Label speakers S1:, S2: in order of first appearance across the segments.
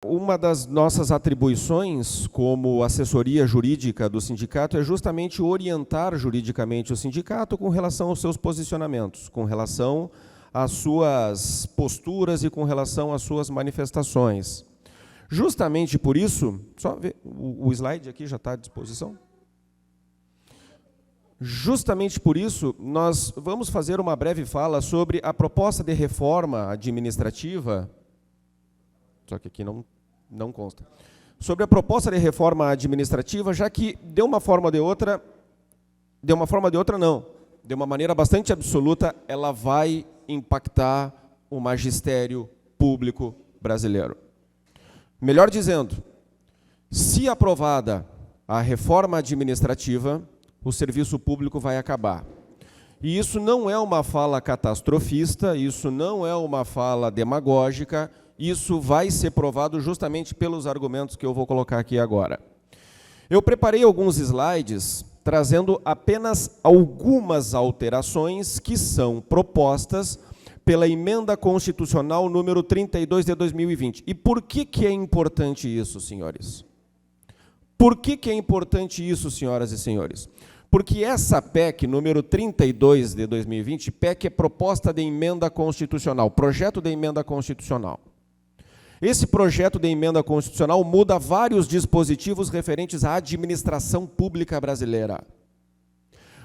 S1: Uma das nossas atribuições como assessoria jurídica do sindicato é justamente orientar juridicamente o sindicato com relação aos seus posicionamentos, com relação às suas posturas e com relação às suas manifestações. Justamente por isso, só ver, o slide aqui já está à disposição. Justamente por isso, nós vamos fazer uma breve fala sobre a proposta de reforma administrativa, só que aqui não consta, sobre a proposta de reforma administrativa, já que, de uma forma ou de outra não, de uma maneira bastante absoluta, ela vai impactar o magistério público brasileiro. Melhor dizendo, se aprovada a reforma administrativa, o serviço público vai acabar. E isso não é uma fala catastrofista, isso não é uma fala demagógica, isso vai ser provado justamente pelos argumentos que eu vou colocar aqui agora. Eu preparei alguns slides trazendo apenas algumas alterações que são propostas pela Emenda Constitucional número 32 de 2020. E por que é importante isso, senhores? Por que é importante isso, senhoras e senhores? Porque essa PEC, número 32 de 2020, PEC é proposta de emenda constitucional, projeto de emenda constitucional. Esse projeto de emenda constitucional muda vários dispositivos referentes à administração pública brasileira.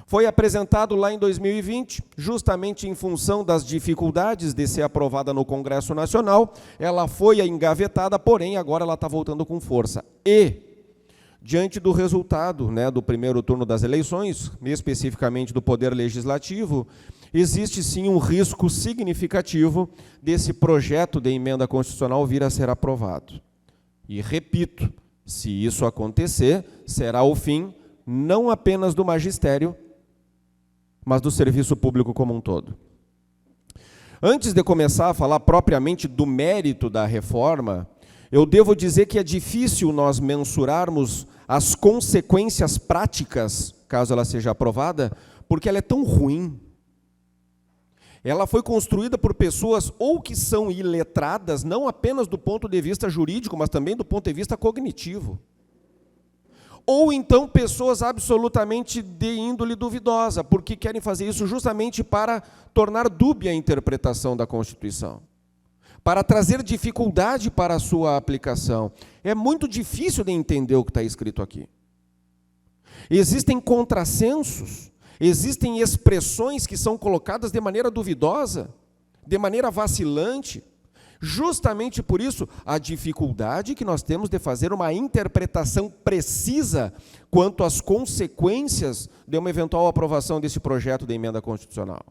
S1: Foi apresentado lá em 2020, justamente em função das dificuldades de ser aprovada no Congresso Nacional, ela foi engavetada, porém agora ela está voltando com força. E, diante do resultado, do primeiro turno das eleições, especificamente do Poder Legislativo, existe sim um risco significativo desse projeto de emenda constitucional vir a ser aprovado. E repito, se isso acontecer, será o fim não apenas do magistério, mas do serviço público como um todo. Antes de começar a falar propriamente do mérito da reforma, eu devo dizer que é difícil nós mensurarmos as consequências práticas, caso ela seja aprovada, porque ela é tão ruim. Ela foi construída por pessoas ou que são iletradas, não apenas do ponto de vista jurídico, mas também do ponto de vista cognitivo. Ou então pessoas absolutamente de índole duvidosa, porque querem fazer isso justamente para tornar dúbia a interpretação da Constituição, para trazer dificuldade para a sua aplicação. É muito difícil de entender o que está escrito aqui. Existem contrassensos, existem expressões que são colocadas de maneira duvidosa, de maneira vacilante. Justamente por isso, a dificuldade que nós temos de fazer uma interpretação precisa quanto às consequências de uma eventual aprovação desse projeto de emenda constitucional.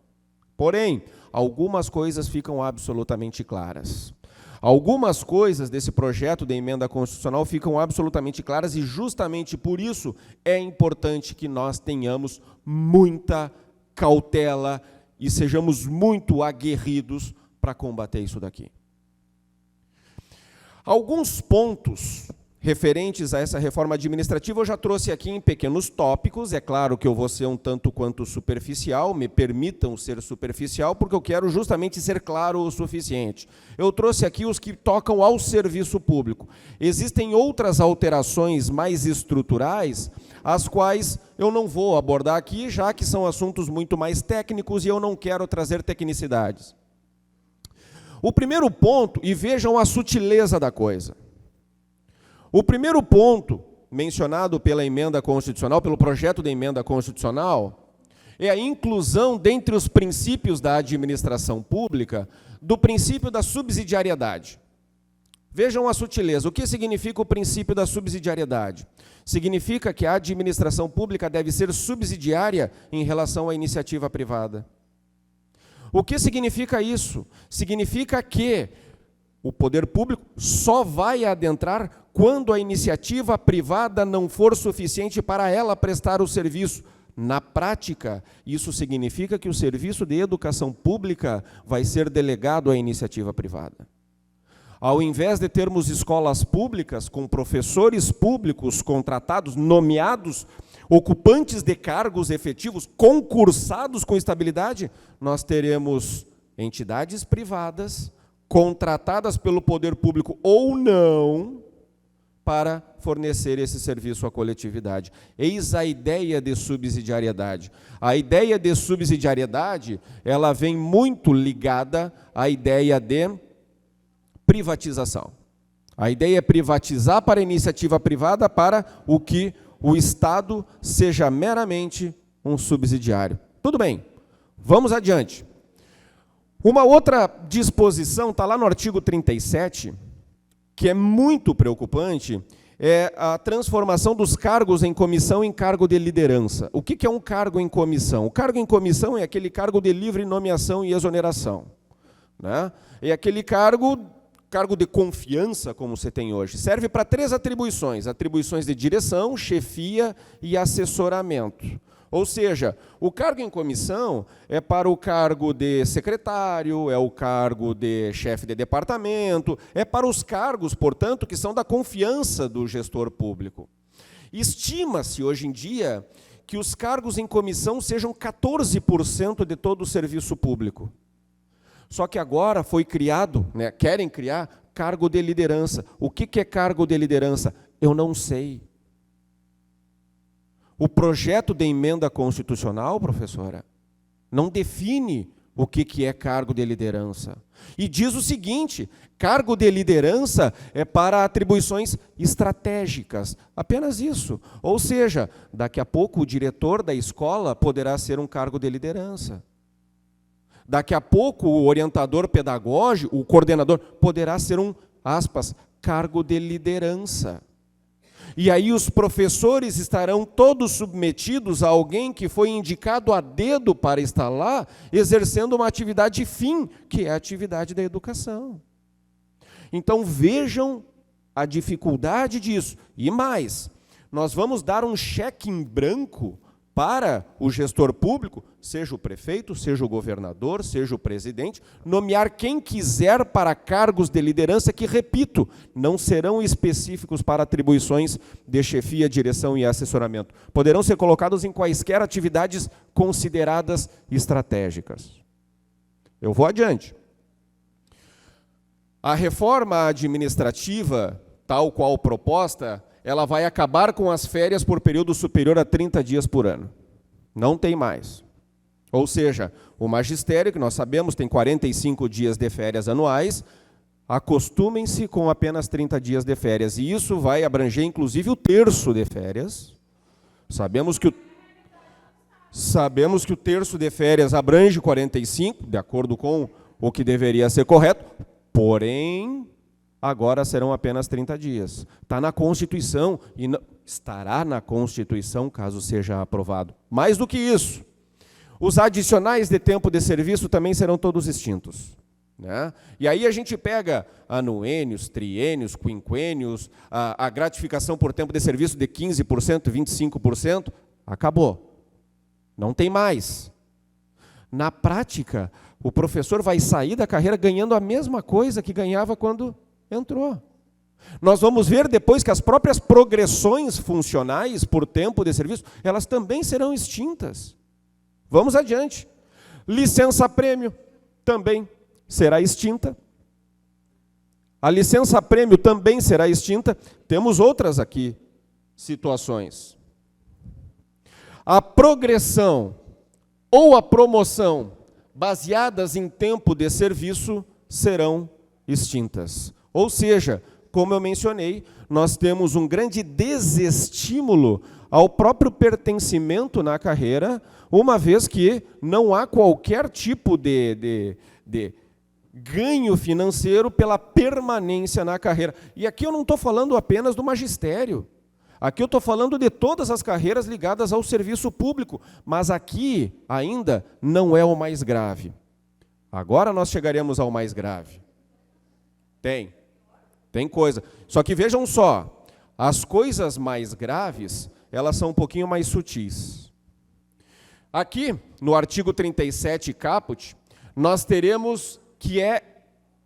S1: Porém, algumas coisas ficam absolutamente claras. Algumas coisas desse projeto de emenda constitucional ficam absolutamente claras e justamente por isso é importante que nós tenhamos muita cautela e sejamos muito aguerridos para combater isso daqui. Alguns pontos referentes a essa reforma administrativa eu já trouxe aqui em pequenos tópicos. É claro que eu vou ser um tanto quanto superficial, me permitam ser superficial, porque eu quero justamente ser claro o suficiente. Eu trouxe aqui os que tocam ao serviço público. Existem outras alterações mais estruturais, as quais eu não vou abordar aqui, já que são assuntos muito mais técnicos e eu não quero trazer tecnicidades. O primeiro ponto, e vejam a sutileza da coisa. O primeiro ponto mencionado pela emenda constitucional, pelo projeto de emenda constitucional, é a inclusão dentre os princípios da administração pública do princípio da subsidiariedade. Vejam a sutileza. O que significa o princípio da subsidiariedade? Significa que a administração pública deve ser subsidiária em relação à iniciativa privada. O que significa isso? Significa que o poder público só vai adentrar quando a iniciativa privada não for suficiente para ela prestar o serviço. Na prática, isso significa que o serviço de educação pública vai ser delegado à iniciativa privada. Ao invés de termos escolas públicas com professores públicos contratados, nomeados, ocupantes de cargos efetivos, concursados com estabilidade, nós teremos entidades privadas contratadas pelo poder público ou não, para fornecer esse serviço à coletividade. Eis a ideia de subsidiariedade. A ideia de subsidiariedade, ela vem muito ligada à ideia de privatização. A ideia é privatizar para a iniciativa privada para o que o Estado seja meramente um subsidiário. Tudo bem, vamos adiante. Uma outra disposição, está lá no artigo 37, que é muito preocupante, é a transformação dos cargos em comissão em cargo de liderança. O que é um cargo em comissão? O cargo em comissão é aquele cargo de livre nomeação e exoneração, né? É aquele cargo de confiança, como você tem hoje. Serve para 3 atribuições: atribuições de direção, chefia e assessoramento. Ou seja, o cargo em comissão é para o cargo de secretário, é o cargo de chefe de departamento, é para os cargos, portanto, que são da confiança do gestor público. Estima-se hoje em dia que os cargos em comissão sejam 14% de todo o serviço público. Só que agora foi criado, né, querem criar cargo de liderança. O que é cargo de liderança? Eu não sei. O projeto de emenda constitucional, professora, não define o que é cargo de liderança. E diz o seguinte: cargo de liderança é para atribuições estratégicas, apenas isso. Ou seja, daqui a pouco o diretor da escola poderá ser um cargo de liderança. Daqui a pouco o orientador pedagógico, o coordenador, poderá ser um, aspas, cargo de liderança. E aí os professores estarão todos submetidos a alguém que foi indicado a dedo para estar lá, exercendo uma atividade fim, que é a atividade da educação. Então vejam a dificuldade disso. E mais, nós vamos dar um cheque em branco para o gestor público, seja o prefeito, seja o governador, seja o presidente, nomear quem quiser para cargos de liderança que, repito, não serão específicos para atribuições de chefia, direção e assessoramento. Poderão ser colocados em quaisquer atividades consideradas estratégicas. Eu vou adiante. A reforma administrativa, tal qual proposta, ela vai acabar com as férias por período superior a 30 dias por ano. Não tem mais. Ou seja, o magistério, que nós sabemos, tem 45 dias de férias anuais, acostumem-se com apenas 30 dias de férias. E isso vai abranger, inclusive, o terço de férias. Sabemos que o terço de férias abrange 45, de acordo com o que deveria ser correto, porém, agora serão apenas 30 dias. Está na Constituição e estará na Constituição, caso seja aprovado. Mais do que isso, os adicionais de tempo de serviço também serão todos extintos, né? E aí a gente pega anuênios, triênios, quinquênios, a gratificação por tempo de serviço de 15%, 25%, acabou. Não tem mais. Na prática, o professor vai sair da carreira ganhando a mesma coisa que ganhava quando entrou. Nós vamos ver depois que as próprias progressões funcionais por tempo de serviço, elas também serão extintas. Vamos adiante. Licença-prêmio também será extinta. A licença-prêmio também será extinta. Temos outras aqui situações. A progressão ou a promoção baseadas em tempo de serviço serão extintas. Ou seja, como eu mencionei, nós temos um grande desestímulo ao próprio pertencimento na carreira, uma vez que não há qualquer tipo de ganho financeiro pela permanência na carreira. E aqui eu não estou falando apenas do magistério. Aqui eu estou falando de todas as carreiras ligadas ao serviço público, mas aqui ainda não é o mais grave. Agora nós chegaremos ao mais grave. Tem coisa. Só que vejam só, as coisas mais graves, elas são um pouquinho mais sutis. Aqui, no artigo 37, caput, nós teremos que é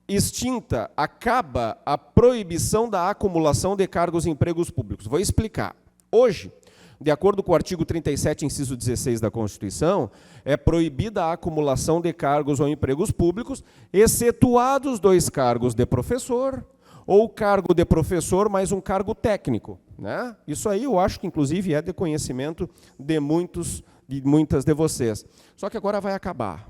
S1: extinta, acaba a proibição da acumulação de cargos em empregos públicos. Vou explicar. Hoje, De acordo com o artigo 37, inciso 16 da Constituição, é proibida a acumulação de cargos ou empregos públicos, excetuados 2 cargos de professor, ou cargo de professor mais um cargo técnico, né? Isso aí eu acho que, inclusive, é de conhecimento de muitas de vocês. Só que agora vai acabar.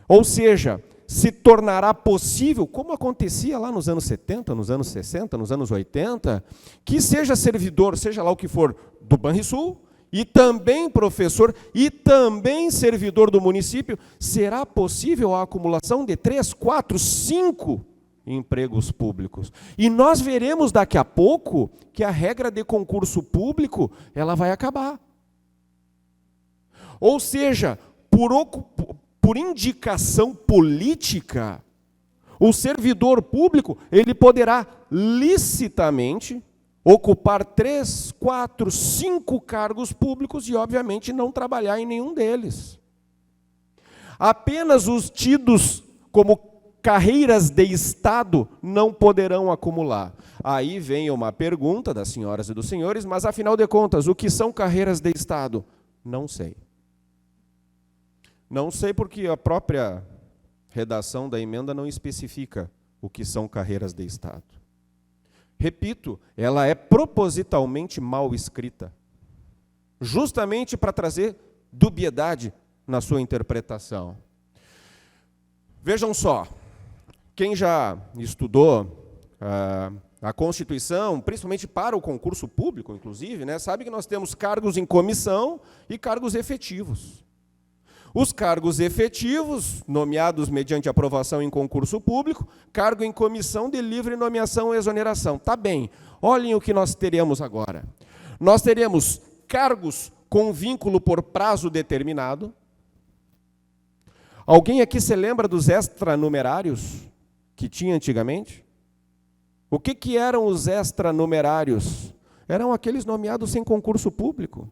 S1: Ou seja, se tornará possível, como acontecia lá nos anos 70, nos anos 60, nos anos 80, que seja servidor, seja lá o que for, do Banrisul, e também professor, e também servidor do município, será possível a acumulação de 3, 4, 5 empregos públicos. E nós veremos daqui a pouco que a regra de concurso público ela vai acabar. Ou seja, por indicação política, o servidor público ele poderá licitamente ocupar 3, 4, 5 cargos públicos e, obviamente, não trabalhar em nenhum deles. Apenas os tidos como carreiras de Estado não poderão acumular. Aí vem uma pergunta das senhoras e dos senhores, mas, afinal de contas, o que são carreiras de Estado? Não sei. Não sei porque a própria redação da emenda não especifica o que são carreiras de Estado. Repito, ela é propositalmente mal escrita, justamente para trazer dubiedade na sua interpretação. Vejam só, quem já estudou a Constituição, principalmente para o concurso público, inclusive, né, sabe que nós temos cargos em comissão e cargos efetivos. Os cargos efetivos, nomeados mediante aprovação em concurso público, cargo em comissão de livre nomeação ou exoneração. Tá bem, olhem o que nós teremos agora. Nós teremos cargos com vínculo por prazo determinado. Alguém aqui se lembra dos extranumerários que tinha antigamente? O que eram os extranumerários? Eram aqueles nomeados sem concurso público.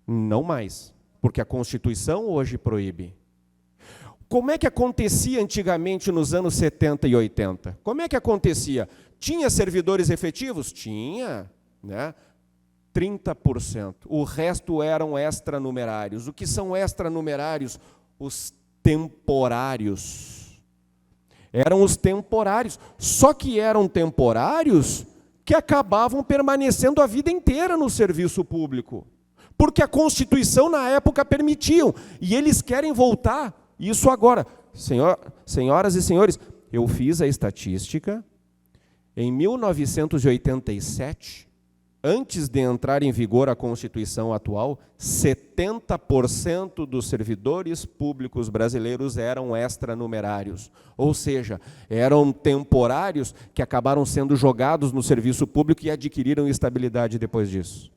S1: Não mais, porque a Constituição hoje proíbe. Como é que acontecia antigamente nos anos 70 e 80? Como é que acontecia? Tinha servidores efetivos? Tinha, né? 30%. O resto eram extranumerários. O que são extranumerários? Os temporários. Eram os temporários. Só que eram temporários que acabavam permanecendo a vida inteira no serviço público. Porque a Constituição, na época, permitia. E eles querem voltar isso agora. Senhoras e senhores, eu fiz a estatística. Em 1987, antes de entrar em vigor a Constituição atual, 70% dos servidores públicos brasileiros eram extranumerários. Ou seja, eram temporários que acabaram sendo jogados no serviço público e adquiriram estabilidade depois disso.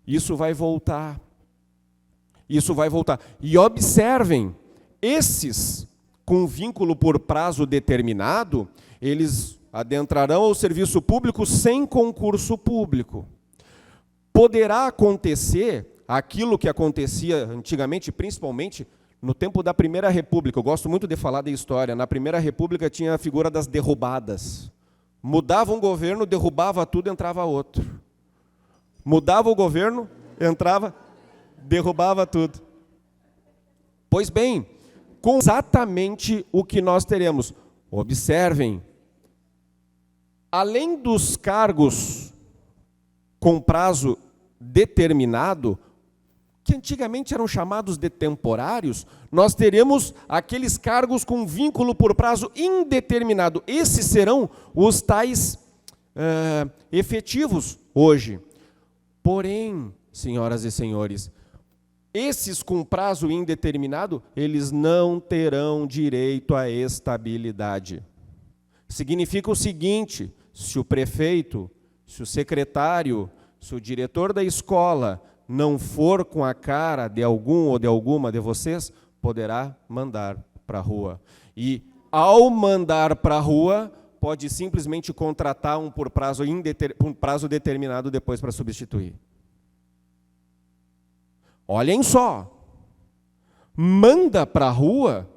S1: Isso vai voltar. Isso vai voltar. E observem, esses com vínculo por prazo determinado, eles adentrarão ao serviço público sem concurso público. Poderá acontecer aquilo que acontecia antigamente, principalmente no tempo da Primeira República. Eu gosto muito de falar da história. Na Primeira República tinha a figura das derrubadas. Mudava um governo, derrubava tudo, entrava outro. Mudava o governo, entrava, derrubava tudo. Pois bem, com exatamente o que nós teremos. Observem, além dos cargos com prazo determinado, que antigamente eram chamados de temporários, nós teremos aqueles cargos com vínculo por prazo indeterminado. Esses serão os tais efetivos hoje. Porém, senhoras e senhores, esses com prazo indeterminado, eles não terão direito à estabilidade. Significa o seguinte: se o prefeito, se o secretário, se o diretor da escola não for com a cara de algum ou de alguma de vocês, poderá mandar para a rua. E, ao mandar para a rua, pode simplesmente contratar um por prazo determinado depois para substituir. Olhem só, manda para a rua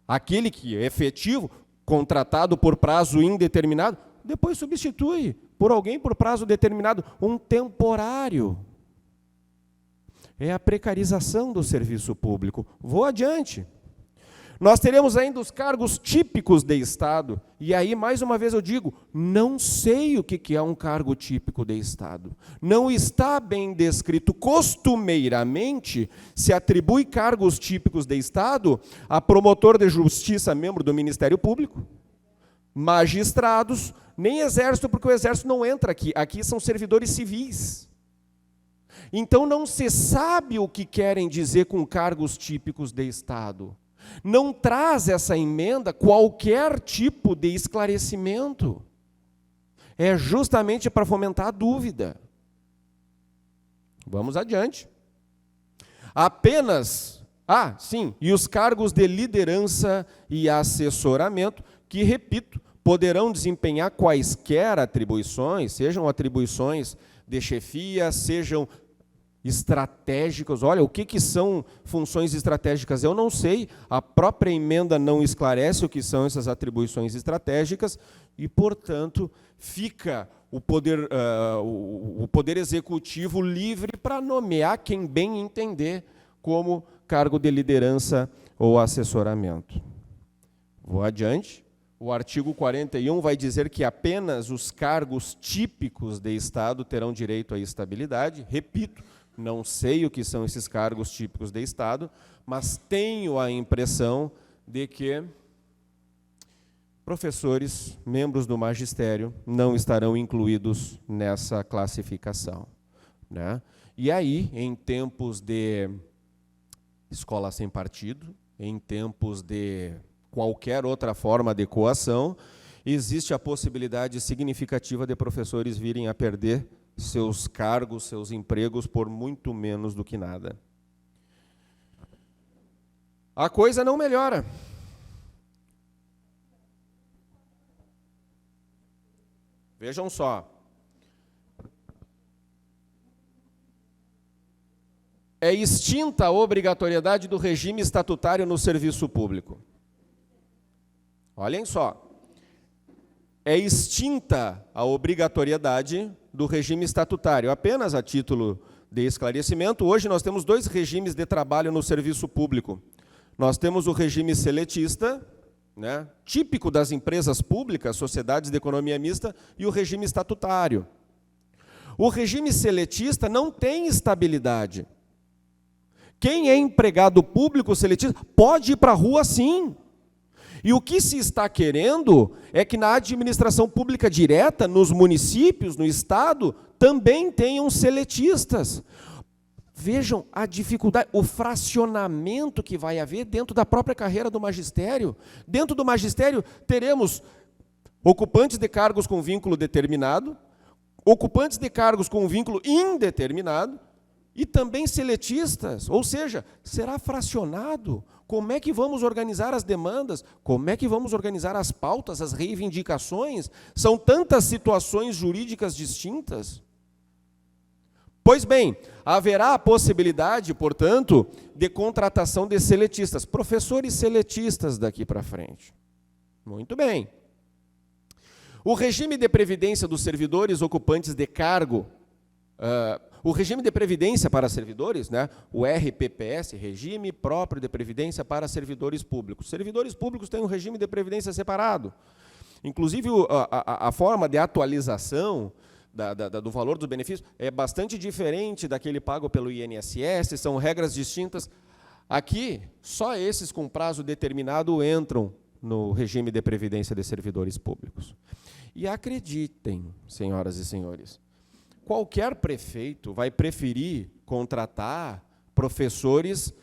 S1: aquele que é efetivo, contratado por prazo indeterminado, depois substitui por alguém por prazo determinado, um temporário. É a precarização do serviço público. Vou adiante. Nós teremos ainda os cargos típicos de Estado. E aí, mais uma vez eu digo, não sei o que é um cargo típico de Estado. Não está bem descrito. Costumeiramente, se atribui cargos típicos de Estado a promotor de justiça, membro do Ministério Público, magistrados, nem exército, porque o exército não entra aqui. Aqui são servidores civis. Então não se sabe o que querem dizer com cargos típicos de Estado. Não traz essa emenda qualquer tipo de esclarecimento. É justamente para fomentar a dúvida. Vamos adiante. Apenas, sim, e os cargos de liderança e assessoramento, que, repito, poderão desempenhar quaisquer atribuições, sejam atribuições de chefia, sejam estratégicas. Olha, o que são funções estratégicas? Eu não sei, a própria emenda não esclarece o que são essas atribuições estratégicas e, portanto, fica o poder executivo livre para nomear quem bem entender como cargo de liderança ou assessoramento. Vou adiante. O artigo 41 vai dizer que apenas os cargos típicos de Estado terão direito à estabilidade. Repito, não sei o que são esses cargos típicos de Estado, mas tenho a impressão de que professores, membros do magistério, não estarão incluídos nessa classificação, né? E aí, em tempos de escola sem partido, em tempos de qualquer outra forma de coação, existe a possibilidade significativa de professores virem a perder seus cargos, seus empregos, por muito menos do que nada. A coisa não melhora. Vejam só. É extinta a obrigatoriedade do regime estatutário no serviço público. Olhem só. É extinta a obrigatoriedade do regime estatutário. Apenas a título de esclarecimento, hoje nós temos dois regimes de trabalho no serviço público. Nós temos o regime seletista, né, típico das empresas públicas, sociedades de economia mista, e o regime estatutário. O regime seletista não tem estabilidade. Quem é empregado público seletista pode ir para a rua, sim. E o que se está querendo é que na administração pública direta, nos municípios, no Estado, também tenham seletistas. Vejam a dificuldade, o fracionamento que vai haver dentro da própria carreira do magistério. Dentro do magistério teremos ocupantes de cargos com vínculo determinado, ocupantes de cargos com vínculo indeterminado, e também seletistas, ou seja, será fracionado. Como é que vamos organizar as demandas? Como é que vamos organizar as pautas, as reivindicações? São tantas situações jurídicas distintas. Pois bem, haverá a possibilidade, portanto, de contratação de seletistas, professores seletistas daqui para frente. Muito bem. O regime de previdência dos servidores ocupantes de cargo, o regime de previdência para servidores, né, o RPPS, Regime Próprio de Previdência para Servidores Públicos. Servidores públicos têm um regime de previdência separado. Inclusive, a forma de atualização do valor dos benefícios é bastante diferente daquele pago pelo INSS, são regras distintas. Aqui, só esses com prazo determinado entram no regime de previdência de servidores públicos. E acreditem, senhoras e senhores, qualquer prefeito vai preferir contratar professores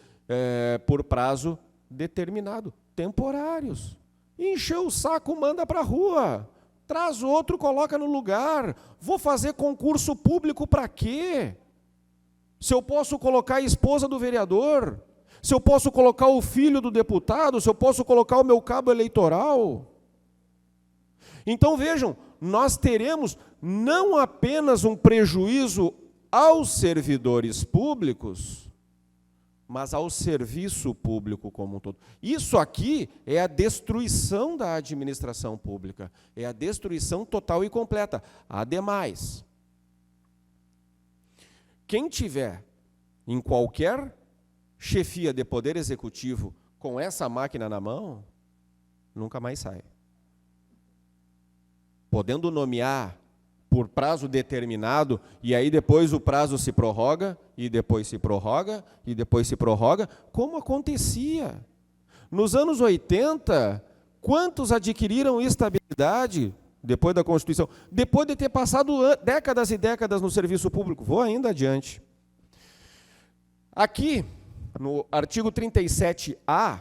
S1: por prazo determinado, temporários. Encheu o saco, manda para a rua. Traz outro, coloca no lugar. Vou fazer concurso público para quê? Se eu posso colocar a esposa do vereador, se eu posso colocar o filho do deputado, se eu posso colocar o meu cabo eleitoral. Então, vejam, nós teremos não apenas um prejuízo aos servidores públicos, mas ao serviço público como um todo. Isso aqui é a destruição da administração pública, é a destruição total e completa. Ademais, quem tiver em qualquer chefia de poder executivo com essa máquina na mão, nunca mais sai. Podendo nomear por prazo determinado, e aí depois o prazo se prorroga, e depois se prorroga, e depois se prorroga, como acontecia. Nos anos 80, quantos adquiriram estabilidade depois da Constituição? Depois de ter passado décadas e décadas no serviço público. Vou ainda adiante. Aqui, no artigo 37A,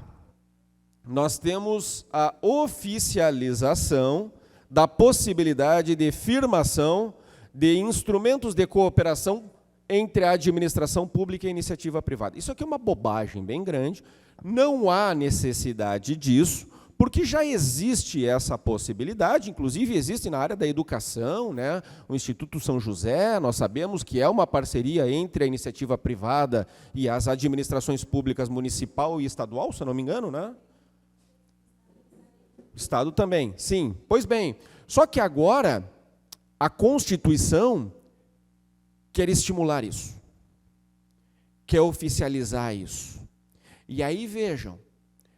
S1: nós temos a oficialização da possibilidade de firmação de instrumentos de cooperação entre a administração pública e a iniciativa privada. Isso aqui é uma bobagem bem grande, não há necessidade disso, porque já existe essa possibilidade, inclusive existe na área da educação, né? O Instituto São José, nós sabemos que é uma parceria entre a iniciativa privada e as administrações públicas municipal e estadual, se eu não me engano, né? Estado também, sim. Pois bem, só que agora a Constituição quer estimular isso, quer oficializar isso. E aí, vejam,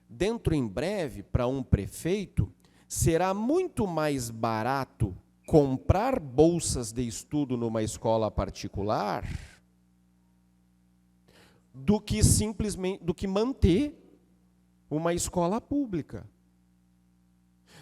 S1: dentro em breve, para um prefeito, será muito mais barato comprar bolsas de estudo numa escola particular do que simplesmente manter uma escola pública.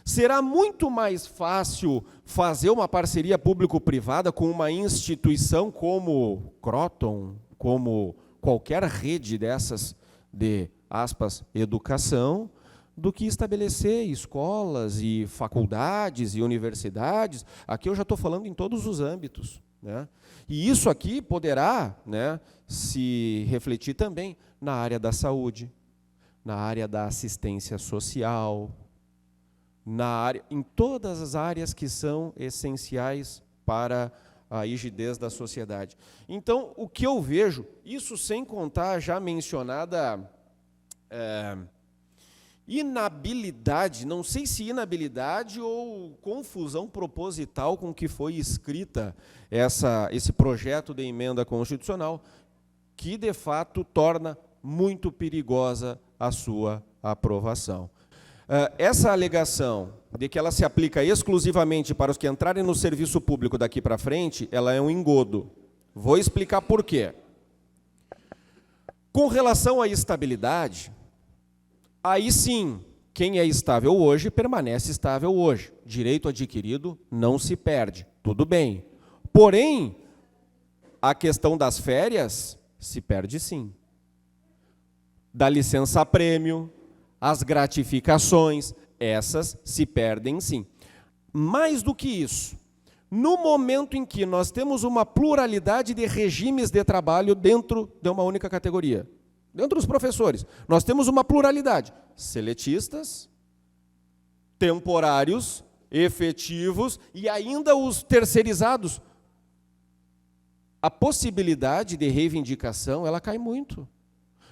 S1: Será muito mais fácil fazer uma parceria público-privada com uma instituição como Croton, como qualquer rede dessas de, aspas, educação, do que estabelecer escolas e faculdades e universidades. Aqui eu já estou falando em todos os âmbitos, né? E isso aqui poderá, né, se refletir também na área da saúde, na área da assistência social, em todas as áreas que são essenciais para a rigidez da sociedade. Então, o que eu vejo, isso sem contar a já mencionada inabilidade, não sei se inabilidade ou confusão proposital com que foi escrita esse projeto de emenda constitucional, que, de fato, torna muito perigosa a sua aprovação. Essa alegação de que ela se aplica exclusivamente para os que entrarem no serviço público daqui para frente, ela é um engodo. Vou explicar por quê. Com relação à estabilidade, aí sim, quem é estável hoje, permanece estável hoje. Direito adquirido não se perde, tudo bem. Porém, a questão das férias se perde sim. Da licença-prêmio, as gratificações, essas se perdem sim. Mais do que isso, no momento em que nós temos uma pluralidade de regimes de trabalho dentro de uma única categoria, dentro dos professores, nós temos uma pluralidade, seletistas, temporários, efetivos e ainda os terceirizados. A possibilidade de reivindicação, ela cai muito.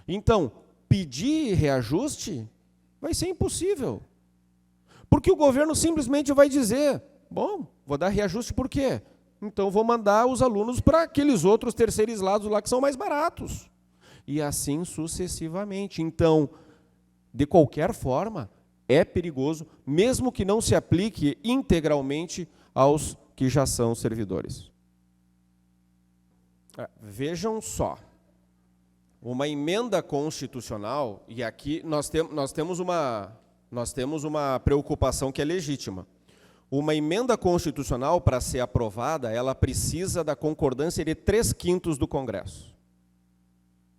S1: Então, pedir reajuste vai ser impossível. Porque o governo simplesmente vai dizer, bom, vou dar reajuste por quê? Então vou mandar os alunos para aqueles outros terceirizados lá que são mais baratos. E assim sucessivamente. Então, de qualquer forma, é perigoso, mesmo que não se aplique integralmente aos que já são servidores. Vejam só. Uma emenda constitucional, e aqui nós temos uma preocupação que é legítima. Uma emenda constitucional, para ser aprovada, ela precisa da concordância de 3/5 do Congresso.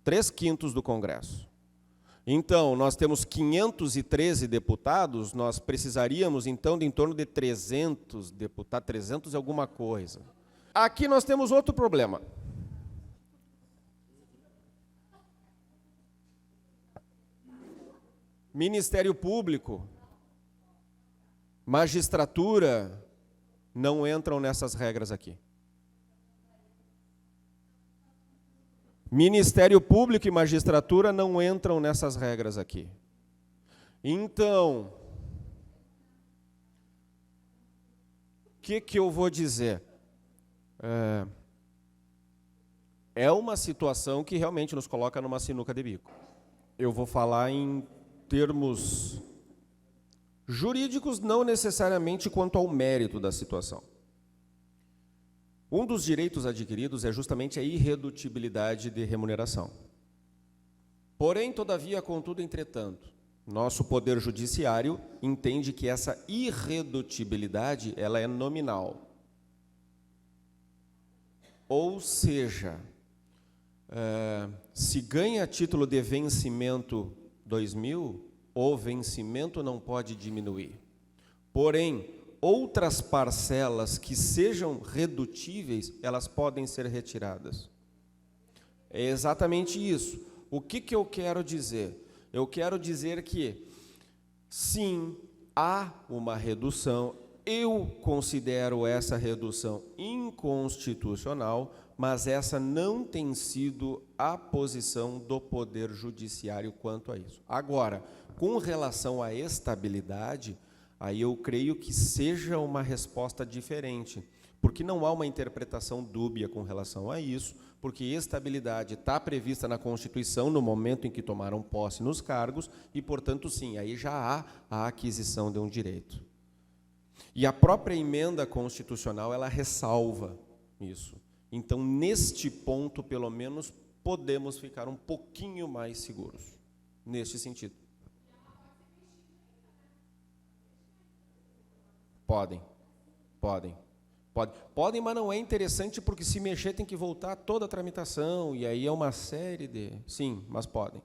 S1: 3/5 do Congresso. Então, nós temos 513 deputados, nós precisaríamos, então, de em torno de 300 deputados, 300 e alguma coisa. Aqui nós temos outro problema. Ministério Público, magistratura, não entram nessas regras aqui. Ministério Público e magistratura não entram nessas regras aqui. Então, o que eu vou dizer? É uma situação que realmente nos coloca numa sinuca de bico. Eu vou falar em termos jurídicos, não necessariamente quanto ao mérito da situação. Um dos direitos adquiridos é justamente a irredutibilidade de remuneração. Porém, todavia, contudo, entretanto, nosso Poder Judiciário entende que essa irredutibilidade ela é nominal. Ou seja, se ganha título de vencimento 2.000, o vencimento não pode diminuir. Porém, outras parcelas que sejam redutíveis, elas podem ser retiradas. É exatamente isso. O que eu quero dizer? Eu quero dizer que, sim, há uma redução, eu considero essa redução inconstitucional, mas essa não tem sido a posição do Poder Judiciário quanto a isso. Agora, com relação à estabilidade, aí eu creio que seja uma resposta diferente, porque não há uma interpretação dúbia com relação a isso, porque estabilidade está prevista na Constituição no momento em que tomaram posse nos cargos e, portanto, sim, aí já há a aquisição de um direito. E a própria emenda constitucional, ela ressalva isso. Então, neste ponto, pelo menos, podemos ficar um pouquinho mais seguros, neste sentido. Podem, mas não é interessante porque se mexer tem que voltar toda a tramitação e aí é uma série de... Sim, mas podem.